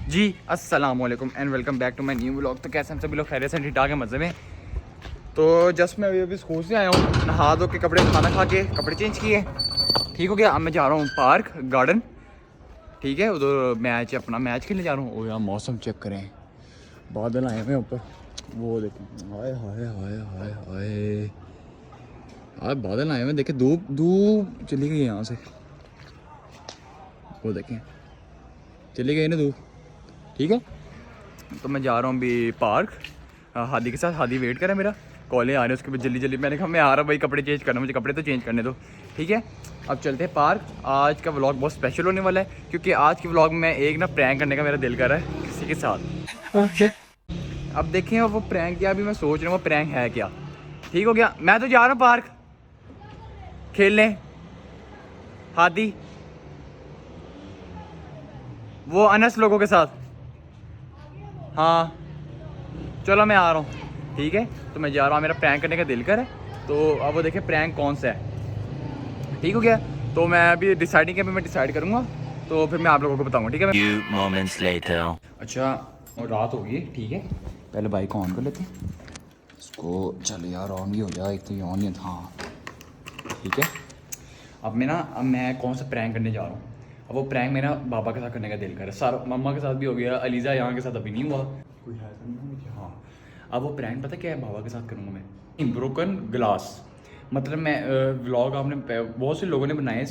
जी अस्सलाम वालेकुम and welcome back to my new vlog. तो कैसे हम सभी लोग खैरियत से ठीक ठाक है, मज़े में। तो जस्ट मैं अभी स्कूल से आया हूँ, नहा धो के कपड़े खाना खा के कपड़े चेंज किए, ठीक हो गया। अब मैं जा रहा हूँ पार्क गार्डन, ठीक है। उधर मैच अपना मैच खेलने जा रहा हूँ। ओ यार मौसम चेक करें, बादल आए हुए ऊपर, वो देखें, हाय हाय हाय हाय हाय, आज बादल आए हुए देखें, धूप धूप चली गई यहाँ से, वो देखें चली गई ना धूप, ठीक है। तो मैं जा रहा हूँ अभी पार्क हादी के साथ। हादी वेट करे मेरा, कॉलेज आ रहे हैं, उसके बाद जल्दी जल्दी मैंने कहा मैं आ रहा भाई, कपड़े चेंज करना, मुझे कपड़े तो चेंज करने दो, ठीक है। अब चलते हैं पार्क। आज का व्लॉग बहुत स्पेशल होने वाला है, क्योंकि आज के व्लॉग में एक ना प्रैंक करने का मेरा दिल कर रहा है किसी के साथ। okay. अब देखें वो प्रैंक क्या, अभी मैं सोच रहा हूँ वो प्रैंक है क्या, ठीक हो गया। मैं तो जा रहा हूँ पार्क खेलने, हादी वो अनस लोगों के साथ, हाँ चलो मैं आ रहा हूँ, ठीक है। तो मैं जा रहा हूँ, मेरा प्रैंक करने का दिल कर है। तो अब वो देखें प्रैंक कौन सा है, ठीक हो गया। तो मैं अभी डिसाइडिंग मैं डिसाइड करूँगा, तो फिर मैं आप लोगों को बताऊँगा, ठीक है। Few moments later. अच्छा और रात हो गई, ठीक है। पहले बाइक को ऑन कर लेते हैं इसको, चल यार ऑन भी हो जाए, एक तो ये ऑन नहीं था, हाँ ठीक है। अब मैं कौन सा प्रैंक करने जा रहा हूँ। अब वो प्रैंक मेरा बाबा के साथ करने का दिल कर रहा है, सारा मम्मा के साथ भी हो गया, अलीज़ा यहाँ के साथ अभी नहीं हुआ, कोई है तो नहीं मुझे, हाँ। अब वो प्रैंक पता क्या है, बाबा के साथ करूँगा मैं। ब्रोकन ग्लास, मतलब मैं व्लॉग आपने बहुत से लोगों ने बनाए,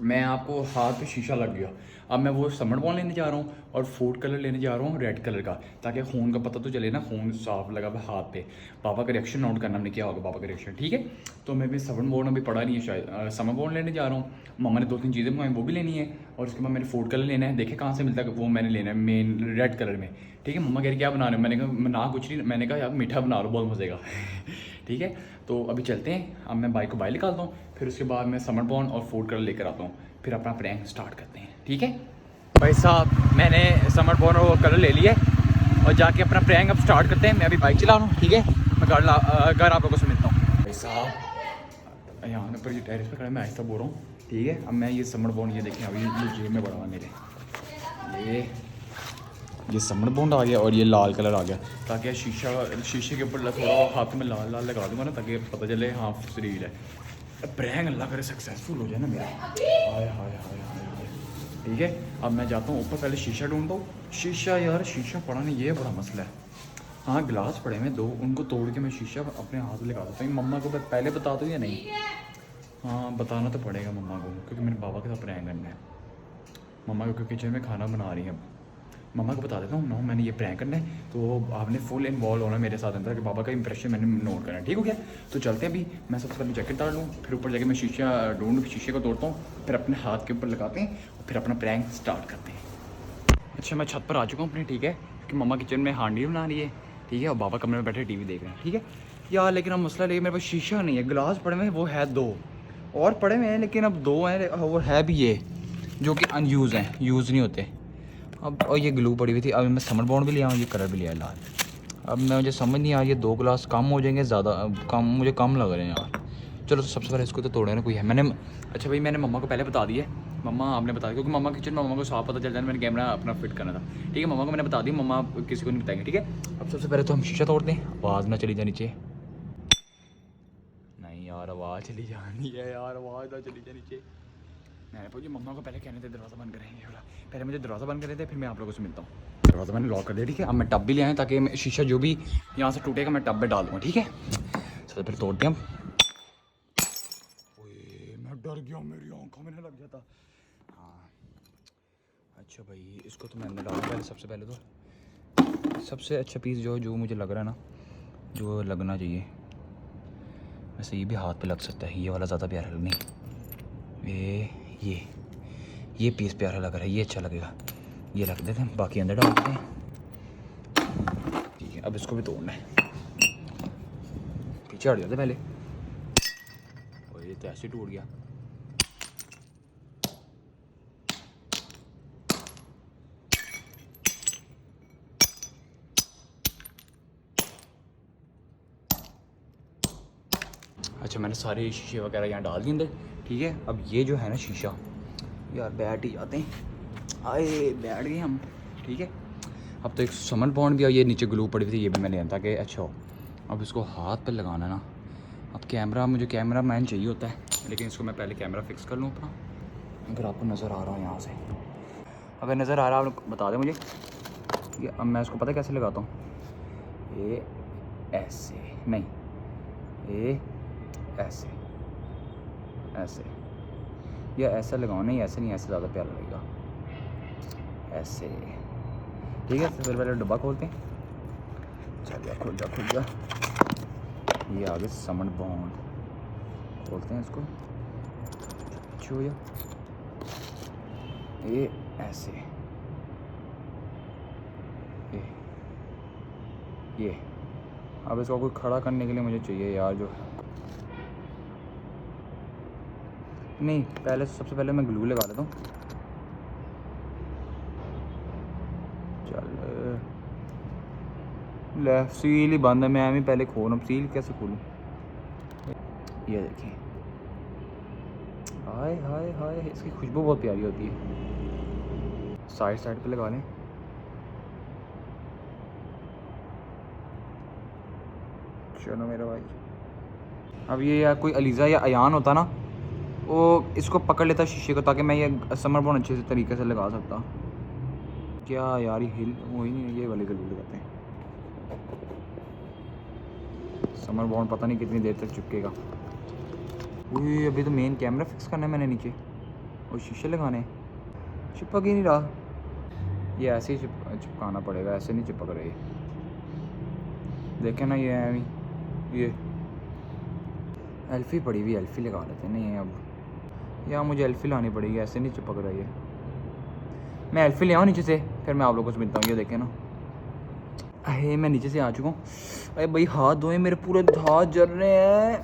मैं आपको हाथ पे शीशा लग गया। अब मैं वो समर बॉल लेने जा रहा हूँ और फूड कलर लेने जा रहा हूँ रेड कलर का, ताकि खून का पता तो चले ना, खून साफ लगा हुआ हाथ पे। पापा का रिएक्शन नोट करना, हमने क्या होगा पापा का रिएक्शन, ठीक है। तो मैं भी समर बॉल अभी पड़ा नहीं है शायद, समर बॉल लेने जा रहा हूँ। मम्मा ने 2-3 चीज़ें मंगाई, वो भी लेनी है, और उसके बाद मैंने फूड कलर लेना है, देखे कहाँ से मिलता है, वो मैंने लेना है मेन रेड कलर में, ठीक है। मम्मा कह रही क्या बना रहे हो, मैंने कहा ना कुछ नहीं, मैंने कहा यार मीठा बना लो बहुत मज़े का ठीक है। तो अभी चलते हैं, अब मैं बाइक को बाहर निकालता हूँ, फिर उसके बाद मैं समर बॉल और फूड कलर लेकर आता हूँ, फिर अपना प्रैंक स्टार्ट करते हैं, ठीक है। भाई साहब मैंने समर बॉल और कलर ले लिया और जाके अपना प्रैंक अब स्टार्ट करते हैं। मैं अभी बाइक चला रहा हूँ, ठीक है। मैं घर आप लोगों से मिलता हूँ। भाई साहब यहाँ पर ये टेरिस पर खड़ा, मैं आहिस्ता बोल रहा हूँ, ठीक है। अब मैं ये समर बॉल, ये देखें अभी ये जेब में पड़ा हुआ मेरे, ये समर बॉन्ड आ गया और ये लाल कलर आ गया, ताकि शीशे के ऊपर थोड़ा हाथ में लाल लाल लगा दूंगा ना, ताकि पता चले हाँ शरीर है। प्रैंक अल्लाह करे सक्सेसफुल हो जाए ना मेरा, हाय हाय हाय हाय हाय, ठीक है। अब मैं जाता हूँ ऊपर, पहले शीशा ढूंढता हूँ। शीशा यार शीशा पड़ा नहीं, ये बड़ा मसला है। हाँ गिलास पड़े हैं 2, उनको तोड़ के मैं शीशा अपने हाथ में लगा देता हूँ। मम्मा को पहले बता दूँ या नहीं, हाँ बताना तो पड़ेगा मम्मा को, क्योंकि मेरे बाबा के साथ प्रैंक करना है। मम्मा को किचन में खाना बना रही है, अब मम्मा को बता देता हूँ मैंने ये प्रैंक करना है, तो आपने फुल इन्वॉल्व होना मेरे साथ अंदर, कि बाबा का इंप्रेशन मैंने नोट करना है, ठीक हो गया। तो चलते हैं अभी, मैं सबसे पहले जैकेट डाल लूँ, फिर ऊपर जाके मैं शीशा ढूंढ, शीशे को तोड़ता हूँ, फिर अपने हाथ के ऊपर लगाते हैं और फिर अपना प्रैंक स्टार्ट करते हैं। अच्छा मैं छत पर आ चुका हूँ अपनी, ठीक है, क्योंकि मम्मा किचन में हांडी बना रही है, ठीक है, और बाबा कमरे में बैठे टीवी देख रहे हैं, ठीक है यार। लेकिन अब मसला लेकिन मेरे पास शीशा नहीं है, गिलास पड़े हुए हैं, वो है 2 और पड़े हुए हैं, लेकिन अब 2 हैं और है भी ये जो कि अनयूज़ हैं, यूज़ नहीं होते। अब और ये ग्लू पड़ी हुई थी, अब मैं समर बॉन्ड भी लिया हूँ, ये कलर भी लिया लाल। अब मैं मुझे समझ नहीं आया, ये 2 गिलास कम हो जाएंगे, ज़्यादा कम, मुझे कम लग रहे हैं यार। चलो तो सबसे पहले इसको तो तोड़े ना, कोई है मैंने, अच्छा भाई मैंने मम्मा को पहले बता दिया, मम्मा आपने बता दिया, क्योंकि मम्मा किचन में, मम्मा को साफ पता चल जाए, मैंने कैमरा अपना फिट करना था, ठीक है। मम्मा को मैंने बता दिया, मम्मा किसी को नहीं बताएंगे, ठीक है। अब सबसे पहले तो हम शीशा तोड़ते हैं, आवाज़ ना चली जाए नीचे, नहीं यार आवाज़ चली जानी है यार, आवाज़ ना चली जाए नीचे। मैंने पूछी मम्मा को पहले कहने थे दरवाज़ा बंद करेंगे, बोला पहले मुझे दरवाज़ा बंद करे थे, फिर मैं आप लोगों से मिलता हूँ। दरवाज़ा मैंने लॉक कर दिया, ठीक है। अब मैं टब भी ले आया, ताकि शीशा जो भी यहाँ से टूटेगा मैं टब में डाल दूँगा, ठीक है। चलो फिर तोड़ते हैं हम। ओए मैं डर गया, मेरी आँखों में ना लग जाता, हाँ। अच्छा भाई इसको तो मैं अंदर डालूँ पहले, सबसे पहले तो सबसे अच्छा पीस जो मुझे लग रहा है ना, जो लगना चाहिए, वैसे ये भी हाथ पे लग सकता है, ये वाला ज़्यादा प्यारा लग नहीं, ये पीस प्यारा लग रहा है, ये अच्छा लगेगा, ये रख देते हैं, बाकी अंदर डाल देते हैं, ठीक है। अब इसको भी तोड़ना है, पीछे हट जाते पहले, और ये तो ऐसे टूट गया। अच्छा मैंने सारे शीशे वगैरह यहाँ डाल दिए अंदर, ठीक है। अब ये जो है ना शीशा, यार बैठ ही जाते हैं, आए बैठ गए हम, ठीक है। अब तो एक समन बॉन्ड भी और ये नीचे ग्लू पड़ी थी, ये भी मैंने लिया था कि अच्छा हो। अब इसको हाथ पर लगाना ना, अब कैमरा, मुझे कैमरा मैन चाहिए होता है, लेकिन इसको मैं पहले कैमरा फिक्स कर लूँ अपना। अगर आपको नज़र आ रहा हूँ यहाँ से, अगर नज़र आ रहा है आप बता दें मुझे। ये अब मैं इसको पता कैसे लगाता हूँ, ये ऐसे नहीं, ये ऐसे ऐसे, या ऐसा लगाओ, नहीं ऐसे नहीं, ऐसे ज़्यादा प्यारा लगेगा, ऐसे। ठीक है, सबसे पहले डब्बा खोलते हैं। चलिए खुल जा। ये आगे समन बॉन्ड खोलते हैं इसको, छू या ये ऐसे, ये अब इसको कोई खड़ा करने के लिए मुझे चाहिए यार, जो नहीं, पहले सबसे पहले मैं ग्लू लगा देता हूँ। चल ले, सील ही बंद है, मैं भी पहले खोलूँ, सील कैसे खोलूँ। ये देखिए, हाय हाय हाय, इसकी खुशबू बहुत प्यारी होती है। साइड पे लगा लें। चलो मेरा भाई, अब ये या कोई अलीज़ा या अयान होता ना, वो इसको पकड़ लेता शीशे को, ताकि मैं ये समर बॉन्ड अच्छे से तरीके से लगा सकता। क्या यार, ये हिल वही नहीं, ये वाले गलू लगाते हैं। समर बॉन्ड पता नहीं कितनी देर तक चिपकेगा। वही अभी तो मेन कैमरा फिक्स करना है मैंने नीचे, और शीशे लगाने हैं, चिपक ही नहीं रहा। ये ऐसे ही चिपकाना पड़ेगा, ऐसे नहीं चिपक रही। देखें ना, ये एल्फी पड़ी हुई, एल्फी लगा लेते हैं। नहीं अब या मुझे एल्फी लानी पड़ेगी, ऐसे नहीं चिपक रही है। मैं एल्फी ले आऊँ नीचे से, फिर मैं आप लोगों से मिलता हूँ। ये देखें ना, अरे मैं नीचे से आ चुका हूँ। अरे भाई हाथ धोए, मेरे पूरे हाथ जल रहे हैं।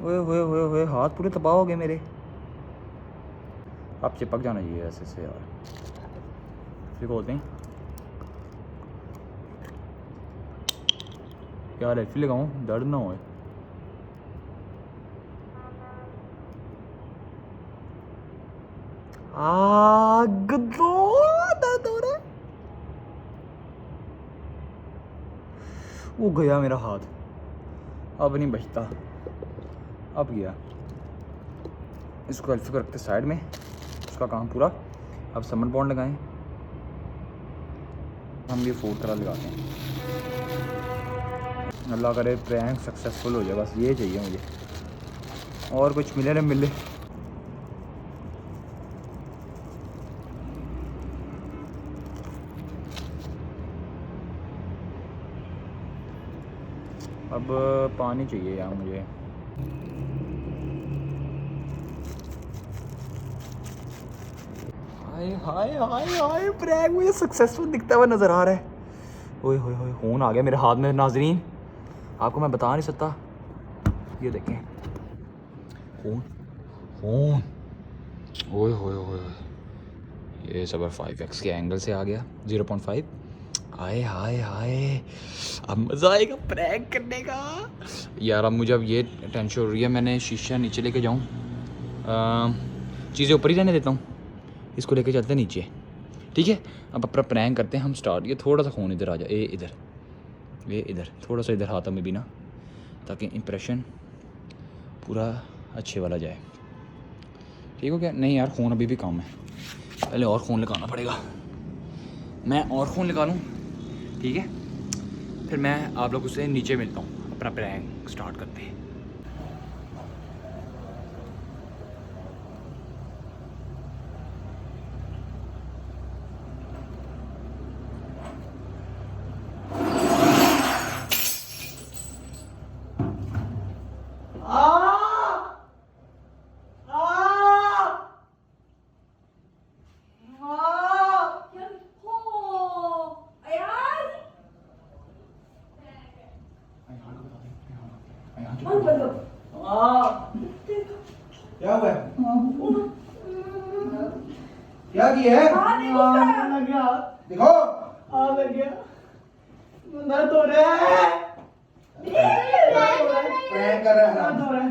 ओए हाथ पूरे तबाह हो गए मेरे। अब चिपक जाना चाहिए ऐसे से यार। फिर बोलते हैं यार, एल्फी लगाऊँ, दर्द ना होए। दर्द हो रहा है। वो गया मेरा हाथ, अब नहीं बचता, अब गया। इसको एल्फी को रखते साइड में, उसका काम पूरा। अब समर बॉन्ड लगाएं, हम ये 4 तरह लगाते हैं। अल्लाह करे प्रैंक सक्सेसफुल हो जाए, बस ये चाहिए मुझे, और कुछ मिले ना मिले। अब पानी चाहिए यार मुझे। हाय हाय हाय हाय, प्रैंक मुझे सक्सेसफुल दिखता हुआ नज़र आ रहा है। ओए होए होए, खून आ गया मेरे हाथ में नाजरीन, आपको मैं बता नहीं सकता। ये देखें, खून। ओए होए होए, ये सब 5x के एंगल से आ गया, 0.5। हाय हाय हाय, अब मज़ा आएगा प्रैंक करने का यार। अब मुझे अब ये टेंशन हो रही है, मैंने शीशा नीचे लेके जाऊँ, चीज़ें ऊपर ही रहने देता हूँ, इसको लेके चलते हैं नीचे। ठीक है, अब अपना प्रैंक करते हैं हम स्टार्ट। ये थोड़ा सा खून इधर आ जाए, ये इधर थोड़ा सा इधर हाथ में भी ना, ताकि इम्प्रेशन पूरा अच्छे वाला जाए। ठीक हो गया? नहीं यार, खून अभी भी कम है, पहले और खून लगाना पड़ेगा। मैं और खून लगा लूँ, ठीक है, फिर मैं आप लोगों से नीचे मिलता हूँ, अपना प्रैंक स्टार्ट करते हैं। क्या हुआ? क्या किया है? लग गया, दिखो। लग गया, दर्द हो रहा है, प्रैंक कर रहा है। दर्द हो रहा है,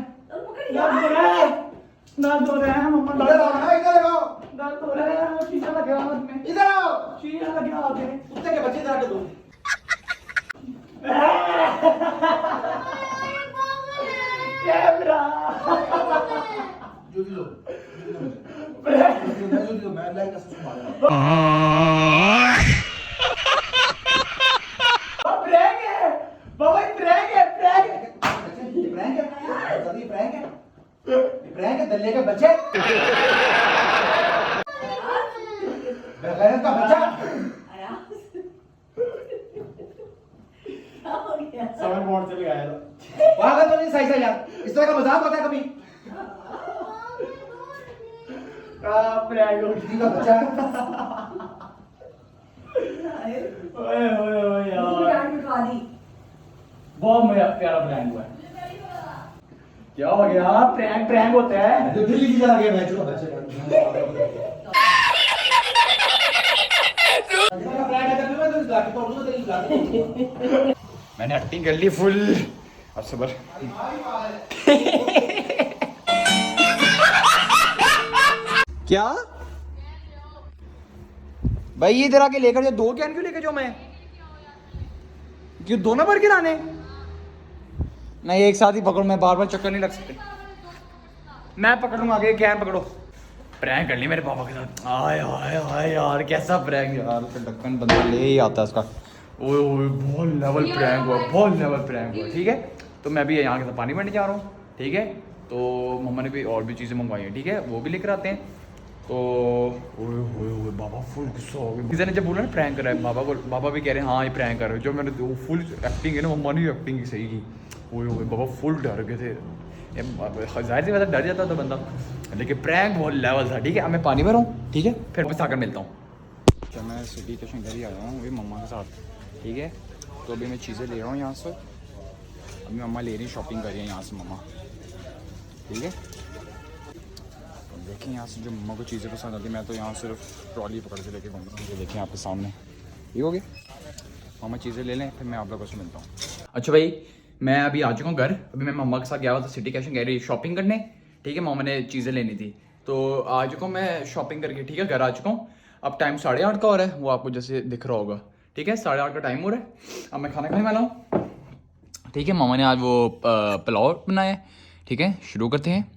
दर्द हो रहा है, दर्द हो रहा है। मम्मा इधर आओ ना, इधर आओ। दर्द हो रहा है, शीशा लगा हाथ में, इधर आओ। शीशा लगा हाथ में। कुत्ते के बच्चे इधर आके दो। कैमरा जूती दो। जूती दो, मैं लाइक कसम मारूंगा। प्रैंक है बाबा, प्रैंक है, प्रैंक है। ये प्रैंक है? सदी प्रैंक है? ये प्रैंक है दल्ले के बच्चे? बेगैरत का बच्चा? समर मोड से भी आया था। पागल तो नहीं सही से यार, इस तरह का मजाक होता है कभी? प्रैंक हो दीदी का बच्चा? ओए ओए ओए यार, बहुत मजा प्यारा प्रैंक हुआ है। क्या हो गया? प्रैंक प्रैंक होता है। जो दिल्ली की चला गया मैं चुका बच्चे का। प्रैंक है तो मैं तो इसका तो तोड़ दूंगा तेरी इसका। मैंने एक्टिंग कर ली फुल। अब सबर। क्या भाई, ये इधर आके लेकर जाओ। 2 कैन क्यों लेकर जाओ? मैं क्यों दोनों भर के लाने? नहीं, एक साथ ही पकड़ो, मैं बार बार चक्कर नहीं लग सकते। मैं पकड़ूंगा, आगे कैन पकड़ो। प्रैंक कर ली मेरे पापा के साथ। आय आय आय यार, कैसा प्रैंक यार, फिर ढक्कन बंदा ले ही आता है उसका। ओए ओए, बहुत लेवल प्रैंक हुआ, बहुत लेवल प्रैंक हुआ। ठीक है, तो मैं भी यहाँ के साथ पानी भरने जा रहा हूँ। ठीक है, तो मम्मा ने भी और भी चीज़ें मंगवाई हैं। ठीक है, वो भी लेकर आते हैं। तो ओए ओए ओए, बाबा फुल गुस्सा हो गया। किसी ने जब बोला ना प्रैंक कर रहा है, बाबा भी कह रहे हैं हाँ ये प्रैंक कर रहे हो। जो मैंने फुल एक्टिंग है ना, मम्मा ने एक्टिंग की सही की। ओए ओए, बाबा फुल डर गए थे। जाहिर सी बात है, डर जाता तो बंदा, लेकिन प्रैंक बहुत लेवल था। ठीक है, अब मैं पानी भर रहा हूँ। ठीक है, फिर मैं आकर मिलता हूँ। अच्छा, मैं सिटी के घर ही आया हूँ अभी मम्मा के साथ। ठीक है, तो अभी मैं चीज़ें ले रहा हूँ यहाँ से। अभी मम्मा ले रही शॉपिंग कर रही है यहाँ से मम्मा। ठीक है, तो देखें यहाँ से जो मम्मा को चीज़ें पसंद आती, मैं तो यहाँ सिर्फ ट्रॉली पकड़ के लेके घूमता हूँ। देखें आपके सामने, ठीक हो गया। मम्मा चीज़ें ले लें, फिर मैं आप लोगों से मिलता हूँ। अच्छा भाई, मैं अभी आ चुका हूँ घर। अभी मैं मम्मा के साथ गया हुआ था city cash and carry shopping करने। ठीक है, मम्मा ने चीज़ें लेनी थी, तो आ चुका हूँ मैं शॉपिंग करके। ठीक है, घर आ चुका हूँ। अब टाइम 8:30 का हो रहा है, वो आपको जैसे दिख रहा होगा। ठीक है, 8:30 का टाइम हो रहा है। अब मैं खाना खाने वाला हूँ। ठीक है, मम्मा ने आज वो पुलाव बनाया है। ठीक है, शुरू करते हैं।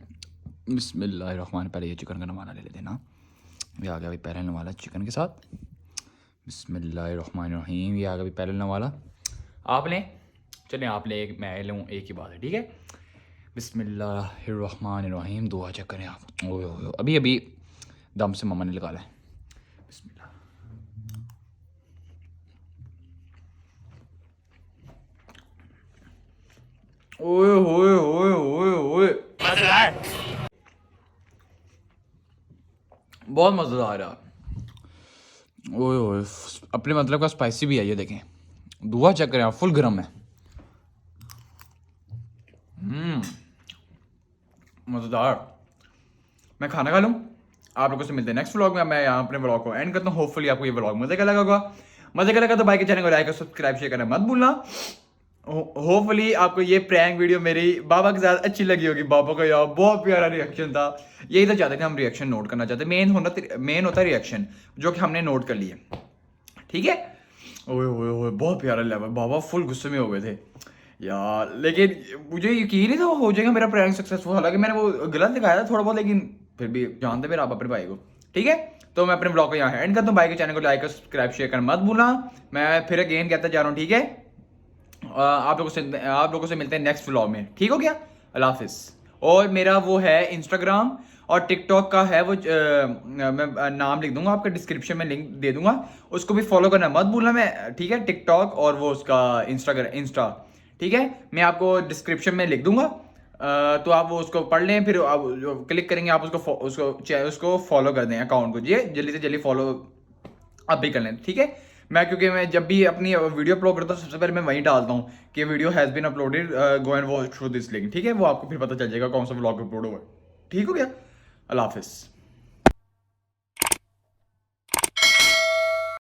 बिस्मिल्लाहिर्रहमानिर्रहीम। पहले ये चिकन का नवाला ले लेते हैं ना। ये आ गया अभी पहले नवाला चिकन के साथ। बिस्मिल्लाहिर्रहमानिर्रहीम। ये आ गया अभी पहले नवाला। आप लें, चलें आप ले, मैं लूँ, एक ही बात है। ठीक है, बिस्मिल्लाहिर्रहमानिर्रहीम। दुआ चेक करें आप। ओए ओए, अभी अभी दम से मम्मा ने निकाला है। बिस्मिल्लाह। ओए ओए ओए ओए ओए, बहुत मज़ेदार है। ओए ओए, अपने मतलब का स्पाइसी भी है ये, देखें। दुआ चेक करें आप, फुल गर्म है। मज़ेदार। मैं खाना खा लूँ, आप लोगों से मिलते हैं नेक्स्ट व्लॉग में। मैं यहाँ अपने व्लॉग को एंड करता हूँ। होपफुली आपको ये व्लॉग मज़े का लगा होगा। मज़े का लगा तो भाई के चैनल को लाइक और सब्सक्राइब शेयर करना मत भूलना। होपफुली आपको ये प्रैंक वीडियो मेरी बाबा के साथ अच्छी लगी होगी। बाबा का यार बहुत प्यारा रिएक्शन था। यही तो चाहते थे हम, रिएक्शन नोट करना चाहते। मेन होता है रिएक्शन, जो कि हमने नोट कर लिए। ठीक है, ओए ओए ओए, बहुत प्यारा लेवल। बाबा फुल गुस्से में हो गए थे यार, लेकिन मुझे यकीन नहीं था वो हो जाएगा मेरा प्रैंक सक्सेसफुल। हालांकि मैंने वो गलत दिखाया था थोड़ा बहुत, लेकिन फिर भी जानते मेरे आप अपने भाई को। ठीक है, तो मैं अपने ब्लॉग को यहाँ एंड करता हूँ। भाई के चैनल को लाइक और सब्सक्राइब शेयर करना मत भूलना। मैं फिर अगेन कहता जा रहा हूँ। ठीक है, आप लोगों से मिलते हैं नेक्स्ट व्लॉग में। ठीक हो गया, अल्लाह हाफिज़। और मेरा वो है इंस्टाग्राम और टिकटॉक का है वो, मैं नाम लिख दूंगा आपका, डिस्क्रिप्शन में लिंक दे दूंगा, उसको भी फॉलो करना मत भूलना। मैं ठीक है, टिकटॉक और वो उसका इंस्टा। ठीक है, मैं आपको डिस्क्रिप्शन में लिख दूंगा। तो आप वो उसको पढ़ लें, फिर आप क्लिक करेंगे, आप उसको फॉलो कर दें अकाउंट को। जी, जल्दी से जल्दी फॉलो आप भी कर लें। ठीक है, क्योंकि मैं जब भी अपनी वीडियो अपलोड करता हूँ, सबसे पहले मैं वहीं डालता हूँ कि video has been uploaded, go and watch through this link. ठीक है, वो आपको फिर पता चल जाएगा कौन सा व्लॉग अपलोड हुआ है। ठीक हो गया, अल्लाह हाफिज़।